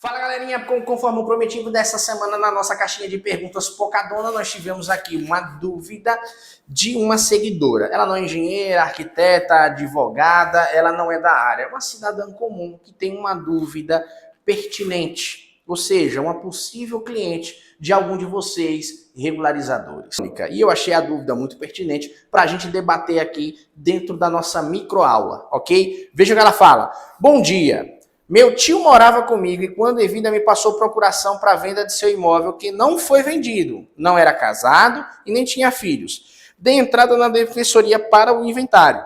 Fala galerinha, conforme o prometido dessa semana na nossa caixinha de perguntas Pocadona, nós tivemos aqui uma dúvida de uma seguidora. Ela não é engenheira, arquiteta, advogada, ela não é da área, é uma cidadã comum que tem uma dúvida pertinente, ou seja, uma possível cliente de algum de vocês regularizadores. E eu achei a dúvida muito pertinente para a gente debater aqui dentro da nossa microaula, ok? Veja o que ela fala. Bom dia! Meu tio morava comigo e quando em vida me passou procuração para venda de seu imóvel que não foi vendido. Não era casado e nem tinha filhos. Dei entrada na defensoria para o inventário,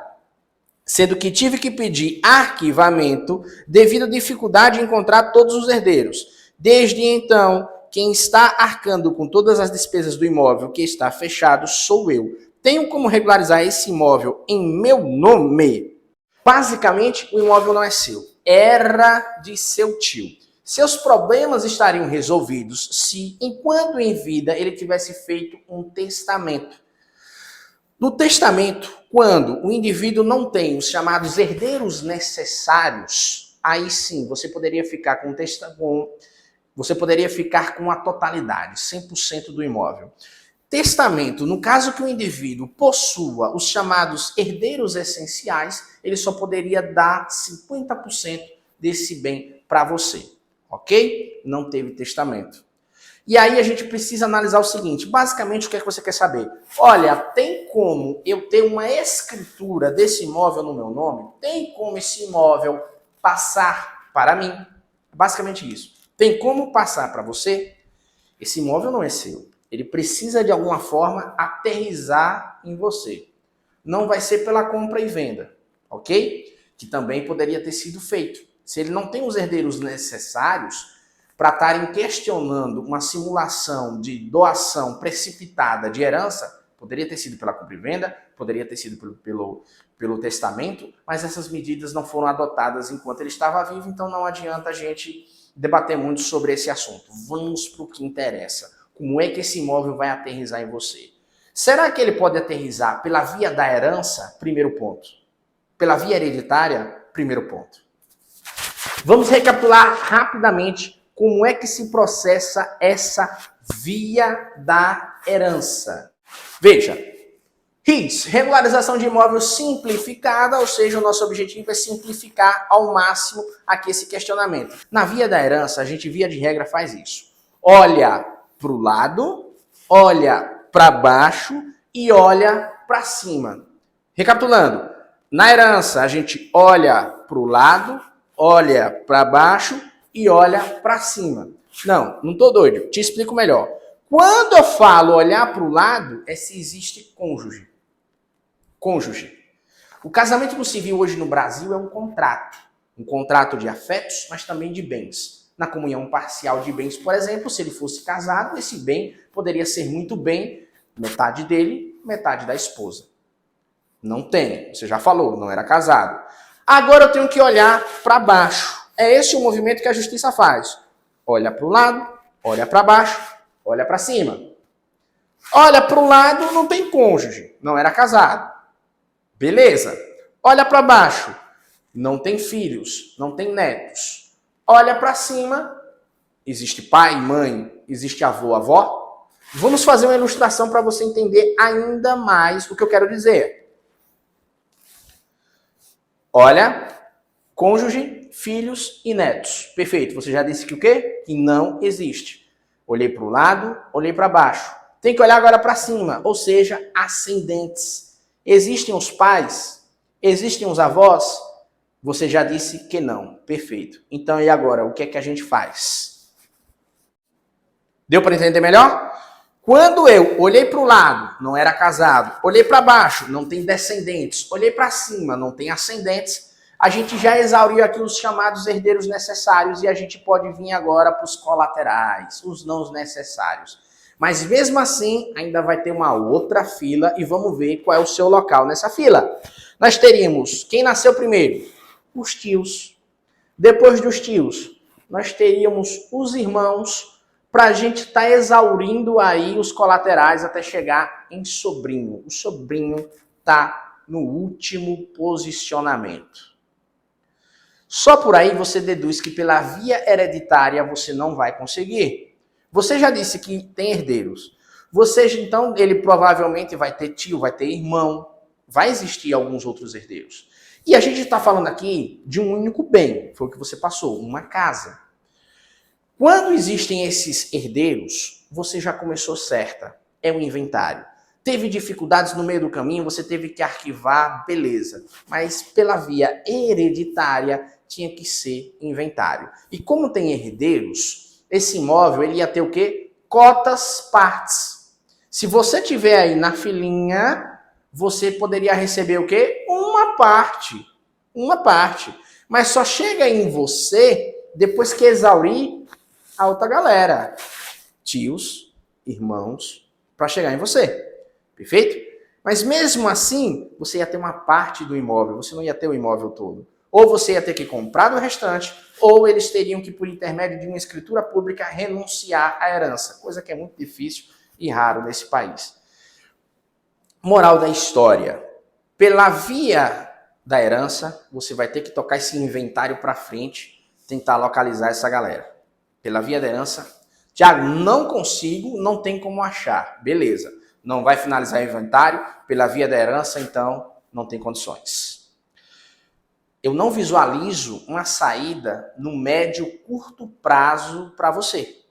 sendo que tive que pedir arquivamento devido à dificuldade em encontrar todos os herdeiros. Desde então, quem está arcando com todas as despesas do imóvel que está fechado sou eu. Tenho como regularizar esse imóvel em meu nome? Basicamente, o imóvel não é seu. Era de seu tio. Seus problemas estariam resolvidos se, enquanto em vida, ele tivesse feito um testamento. No testamento, quando o indivíduo não tem os chamados herdeiros necessários, aí sim você poderia ficar com a totalidade, 100% do imóvel. Testamento, no caso que o indivíduo possua os chamados herdeiros essenciais, ele só poderia dar 50% desse bem para você, ok? Não teve testamento. E aí a gente precisa analisar o seguinte, basicamente o que é que você quer saber? Olha, tem como eu ter uma escritura desse imóvel no meu nome? Tem como esse imóvel passar para mim? Basicamente isso. Tem como passar para você? Esse imóvel não é seu. Ele precisa, de alguma forma, aterrissar em você. Não vai ser pela compra e venda, ok? Que também poderia ter sido feito. Se ele não tem os herdeiros necessários para estarem questionando uma simulação de doação precipitada de herança, poderia ter sido pela compra e venda, poderia ter sido pelo testamento, mas essas medidas não foram adotadas enquanto ele estava vivo, então não adianta a gente debater muito sobre esse assunto. Vamos para o que interessa. Como é que esse imóvel vai aterrissar em você? Será que ele pode aterrissar pela via da herança? Primeiro ponto. Pela via hereditária? Primeiro ponto. Vamos recapitular rapidamente como é que se processa essa via da herança. Veja, RIS, regularização de imóvel simplificada, ou seja, o nosso objetivo é simplificar ao máximo aqui esse questionamento. Na via da herança, a gente, via de regra, faz isso. Olha para o lado, olha para baixo e olha para cima. Recapitulando, na herança a gente olha para o lado, olha para baixo e olha para cima. Não estou doido, te explico melhor. Quando eu falo olhar para o lado, é se existe cônjuge. Cônjuge. O casamento no civil hoje no Brasil é um contrato de afetos, mas também de bens. Na comunhão parcial de bens, por exemplo, se ele fosse casado, esse bem poderia ser muito bem metade dele, metade da esposa. Não tem, você já falou, não era casado. Agora eu tenho que olhar para baixo. É esse o movimento que a justiça faz. Olha para o lado, olha para baixo, olha para cima. Olha para o lado, não tem cônjuge, não era casado. Beleza. Olha para baixo, não tem filhos, não tem netos. Olha para cima, existe pai, mãe, existe avô, avó. Vamos fazer uma ilustração para você entender ainda mais o que eu quero dizer. Olha, cônjuge, filhos e netos. Perfeito. Você já disse que o quê? Que não existe. Olhei para o lado, olhei para baixo. Tem que olhar agora para cima, ou seja, ascendentes. Existem os pais? Existem os avós? Você já disse que não. Perfeito. Então, e agora? O que é que a gente faz? Deu para entender melhor? Quando eu olhei para o lado, não era casado. Olhei para baixo, não tem descendentes. Olhei para cima, não tem ascendentes. A gente já exauriu aqui os chamados herdeiros necessários e a gente pode vir agora para os colaterais, os não necessários. Mas mesmo assim, ainda vai ter uma outra fila e vamos ver qual é o seu local nessa fila. Nós teríamos quem nasceu primeiro? Os tios. Depois dos tios, nós teríamos os irmãos, para a gente estar exaurindo aí os colaterais até chegar em sobrinho. O sobrinho está no último posicionamento. Só por aí você deduz que pela via hereditária você não vai conseguir. Você já disse que tem herdeiros. Você, então, ele provavelmente vai ter tio, vai ter irmão, vai existir alguns outros herdeiros. E a gente está falando aqui de um único bem, foi o que você passou, uma casa. Quando existem esses herdeiros, você já começou certa, é o inventário. Teve dificuldades no meio do caminho, você teve que arquivar, beleza. Mas pela via hereditária, tinha que ser inventário. E como tem herdeiros, esse imóvel ele ia ter o quê? Cotas partes. Se você tiver aí na filinha, você poderia receber o quê? Uma parte. Uma parte. Mas só chega em você depois que exaurir a outra galera. Tios, irmãos, para chegar em você. Perfeito? Mas mesmo assim, você ia ter uma parte do imóvel, você não ia ter o imóvel todo. Ou você ia ter que comprar do restante, ou eles teriam que, por intermédio de uma escritura pública, renunciar à herança, coisa que é muito difícil e raro nesse país. Moral da história. Pela via da herança, você vai ter que tocar esse inventário para frente, tentar localizar essa galera. Pela via da herança, Tiago, não consigo, não tem como achar. Beleza. Não vai finalizar o inventário, pela via da herança, então não tem condições. Eu não visualizo uma saída no médio, curto prazo para você.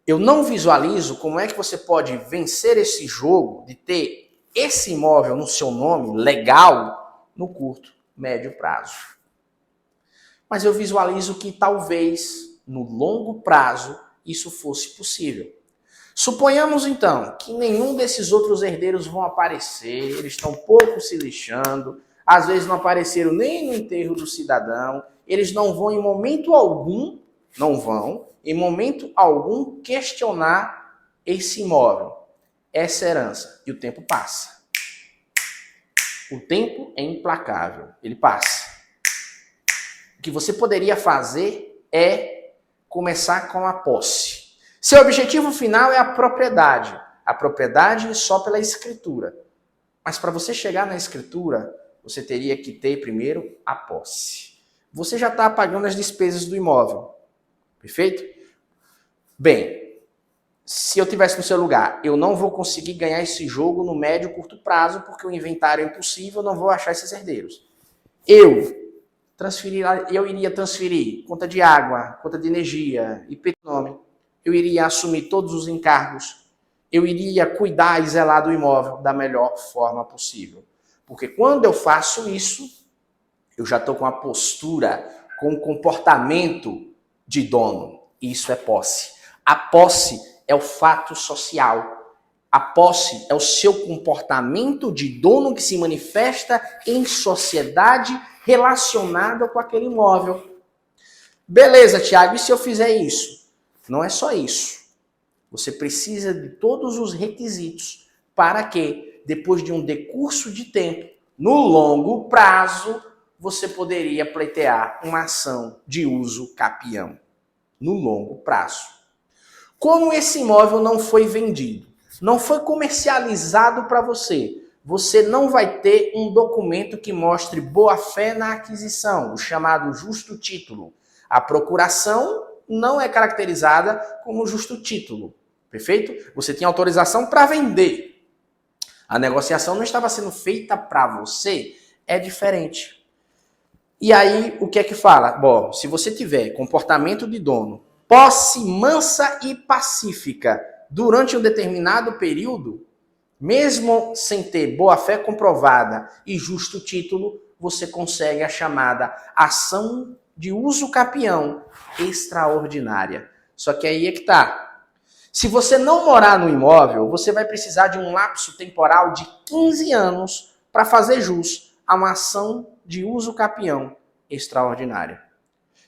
Eu não visualizo como é que você pode vencer esse jogo de ter esse imóvel no seu nome, legal, no curto, médio prazo. Mas eu visualizo que talvez, no longo prazo, isso fosse possível. Suponhamos, então, que nenhum desses outros herdeiros vão aparecer, eles estão pouco se lixando, às vezes não apareceram nem no enterro do cidadão, eles não vão em momento algum, questionar esse imóvel, essa herança, e o tempo passa. O tempo é implacável, ele passa. O que você poderia fazer é começar com a posse. Seu objetivo final é a propriedade. A propriedade só pela escritura. Mas para você chegar na escritura, você teria que ter primeiro a posse. Você já está pagando as despesas do imóvel. Perfeito? Bem, se eu tivesse no seu lugar, eu não vou conseguir ganhar esse jogo no médio e curto prazo, porque o inventário é impossível, eu não vou achar esses herdeiros. Eu iria transferir conta de água, conta de energia, IP nome. Eu iria assumir todos os encargos, eu iria cuidar e zelar do imóvel da melhor forma possível. Porque quando eu faço isso, eu já estou com a postura, com o comportamento de dono. Isso é posse. A posse é o fato social. A posse é o seu comportamento de dono que se manifesta em sociedade relacionada com aquele imóvel. Beleza, Tiago, e se eu fizer isso? Não é só isso. Você precisa de todos os requisitos para que, depois de um decurso de tempo, no longo prazo, você poderia pleitear uma ação de uso capião. No longo prazo. Como esse imóvel não foi vendido, não foi comercializado para você, você não vai ter um documento que mostre boa-fé na aquisição, o chamado justo título. A procuração não é caracterizada como justo título, perfeito? Você tinha autorização para vender. A negociação não estava sendo feita para você, é diferente. E aí, o que é que fala? Bom, se você tiver comportamento de dono, posse mansa e pacífica durante um determinado período, mesmo sem ter boa-fé comprovada e justo título, você consegue a chamada ação de uso capião extraordinária. Só que aí é que tá. Se você não morar no imóvel, você vai precisar de um lapso temporal de 15 anos para fazer jus a uma ação de uso capião extraordinária.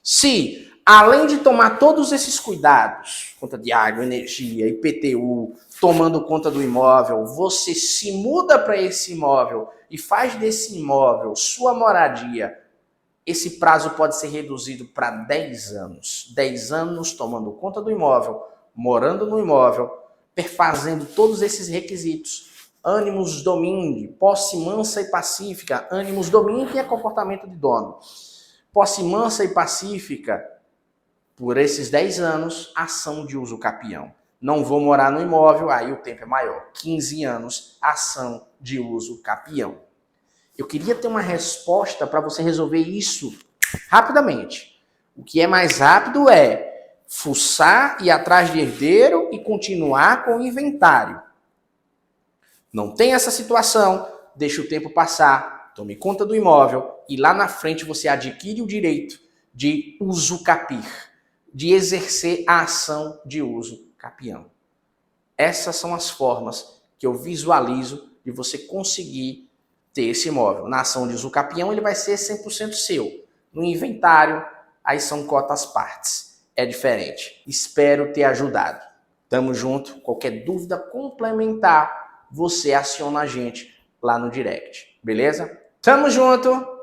Se, além de tomar todos esses cuidados, conta de água, energia, IPTU, tomando conta do imóvel, você se muda para esse imóvel e faz desse imóvel sua moradia, esse prazo pode ser reduzido para 10 anos. 10 anos tomando conta do imóvel, morando no imóvel, perfazendo todos esses requisitos. Animus domini, posse mansa e pacífica. Animus domini é comportamento de dono. Posse mansa e pacífica, por esses 10 anos, ação de uso capião. Não vou morar no imóvel, aí o tempo é maior. 15 anos, ação de uso capião. Eu queria ter uma resposta para você resolver isso rapidamente. O que é mais rápido é fuçar, ir atrás de herdeiro e continuar com o inventário. Não tem essa situação, deixa o tempo passar, tome conta do imóvel e lá na frente você adquire o direito de usufruir, de exercer a ação de uso capião. Essas são as formas que eu visualizo de você conseguir ter esse imóvel. Na ação de uso capião ele vai ser 100% seu. No inventário, aí são cotas partes. É diferente. Espero ter ajudado. Tamo junto. Qualquer dúvida complementar, você aciona a gente lá no direct. Beleza? Tamo junto!